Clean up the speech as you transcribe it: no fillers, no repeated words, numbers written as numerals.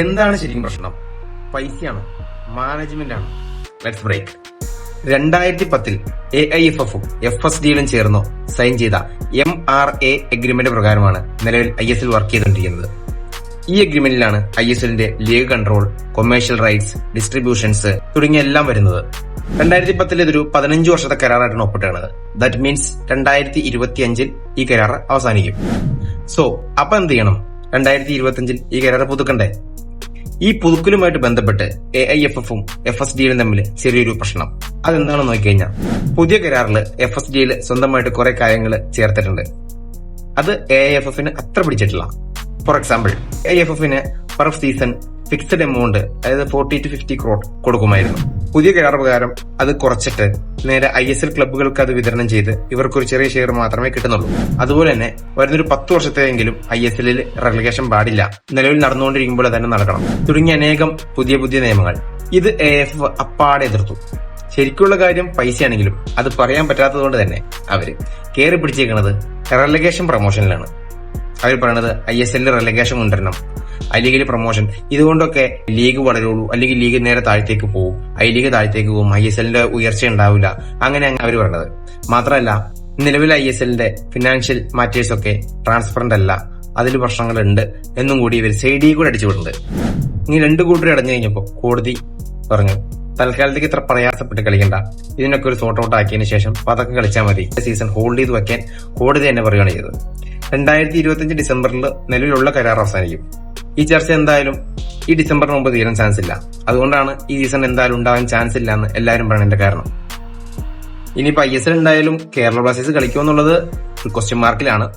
എന്താണ് ശരിക്കും പ്രശ്നം? പൈസയാണോ? മാനേജ്മെന്റ് ആണോ? Let's break. 2010 AIFF-ഉം FSDയിലും ചേർന്നോ സൈൻ ചെയ്ത MRA എഗ്രിമെന്റ് പ്രകാരമാണ് നിലവിൽ ISL വർക്ക് ചെയ്തുകൊണ്ടിരിക്കുന്നത്. ഈ എഗ്രിമെന്റിലാണ് ISLന്റെ league control, commercial rights, distributions തുടങ്ങിയ എല്ലാം വരുന്നത്. 2010 ഇതൊരു 15 വർഷത്തെ കരാറായിട്ടാണ് ഒപ്പിട്ടാണ്. ദാറ്റ് മീൻസ് 2025 ഈ കരാർ അവസാനിക്കും. സോ അപ്പൊ എന്ത് ചെയ്യണം? 2025 ഈ കരാർ പുതുക്കണ്ടേ? ഈ പുതുക്കലുമായിട്ട് ബന്ധപ്പെട്ട് AIFF-ഉം FSDയിലും തമ്മിൽ ചെറിയൊരു പ്രശ്നം. അതെന്താണെന്ന് നോക്കിക്കഴിഞ്ഞാൽ, പുതിയ കരാറിൽ FSDയിൽ സ്വന്തമായിട്ട് കുറെ കാര്യങ്ങൾ ചേർത്തിട്ടുണ്ട്. അത് AIFF-ന് അത്ര പിടിച്ചിട്ടില്ല. ഫോർ എക്സാമ്പിൾ, AIFF-ന് പെർ സീസൺ ഫിക്സഡ് എമൗണ്ട്, അതായത് 40 to 50 crore കൊടുക്കുമായിരുന്നു. പുതിയ കരാർ പ്രകാരം അത് കുറച്ചിട്ട് നേരെ ISL ക്ലബ്ബുകൾക്ക് അത് വിതരണം ചെയ്ത് ഇവർക്കൊരു ചെറിയ ഷെയർ മാത്രമേ കിട്ടുന്നുള്ളൂ. അതുപോലെ തന്നെ വരുന്നൊരു 10 വർഷത്തെയെങ്കിലും ISL-ൽ റെലഗേഷൻ പാടില്ല, നിലവിൽ നടന്നുകൊണ്ടിരിക്കുമ്പോൾ തന്നെ നടക്കണം, തുടങ്ങിയ അനേകം പുതിയ നിയമങ്ങൾ. ഇത് AIFF അപ്പാടെ എതിർത്തു. ശരിക്കുള്ള കാര്യം പൈസയാണെങ്കിലും അത് പറയാൻ പറ്റാത്തതുകൊണ്ട് തന്നെ അവര് കയറി പിടിച്ചേക്കുന്നത് റെലഗേഷൻ പ്രൊമോഷനിലാണ്. അവർ പറയണത് ISL-ൽ റെലഗേഷൻ കൊണ്ടുവരണം, ഐ-ലീഗിൽ പ്രൊമോഷൻ, ഇതുകൊണ്ടൊക്കെ ലീഗ് വളരുള്ളൂ, അല്ലെങ്കിൽ ലീഗ് നേരെ താഴത്തേക്ക് പോകും, ഐ-ലീഗ് താഴത്തേക്ക് പോകും, ISL-ന്റെ ഉയർച്ച ഉണ്ടാവില്ല, അങ്ങനെ അവർ പറയണത്. മാത്രമല്ല, നിലവിൽ ISL-ന്റെ ഫിനാൻഷ്യൽ മാറ്റേഴ്സ് ഒക്കെ ട്രാൻസ്പെറന്റ് അല്ല, അതിൽ പ്രശ്നങ്ങളുണ്ട് എന്നും കൂടി ഇവർ സൈഡിൽ കൂടെ അടിച്ചുവിടുന്നുണ്ട്. ഇനി രണ്ടു കൂട്ടർ അടഞ്ഞു കഴിഞ്ഞപ്പോൾ കോടതി പറഞ്ഞു, തൽക്കാലത്തേക്ക് ഇത്ര പ്രയാസപ്പെട്ട് കളിക്കണ്ട, ഇതിനൊക്കെ ഒരു സോർട്ട് ഔട്ട് ആക്കിയതിനു ശേഷം പതക്കം കളിച്ചാൽ മതി, സീസൺ ഹോൾഡ് ചെയ്ത് വെക്കാൻ കോടതി തന്നെ പറയുകയാണ് ചെയ്തത്. 2025 ഡിസംബറിൽ നിലവിലുള്ള കരാർ അവസാനിക്കും. ഈ ചർച്ച എന്തായാലും ഈ ഡിസംബറിന് മുമ്പ് തീരാൻ ചാൻസ് ഇല്ല. അതുകൊണ്ടാണ് ഈ സീസൺ എന്തായാലും ഉണ്ടാവാൻ ചാൻസ് ഇല്ല എന്ന് എല്ലാവരും പറയുന്നതിന്റെ കാരണം. ഇനിയിപ്പോ ISL ഉണ്ടായാലും കേരള ബ്ലാസ്റ്റേഴ്സ് കളിക്കുമെന്നുള്ളത് ഒരു ക്വസ്റ്റ്യൻ മാർക്കിലാണ്.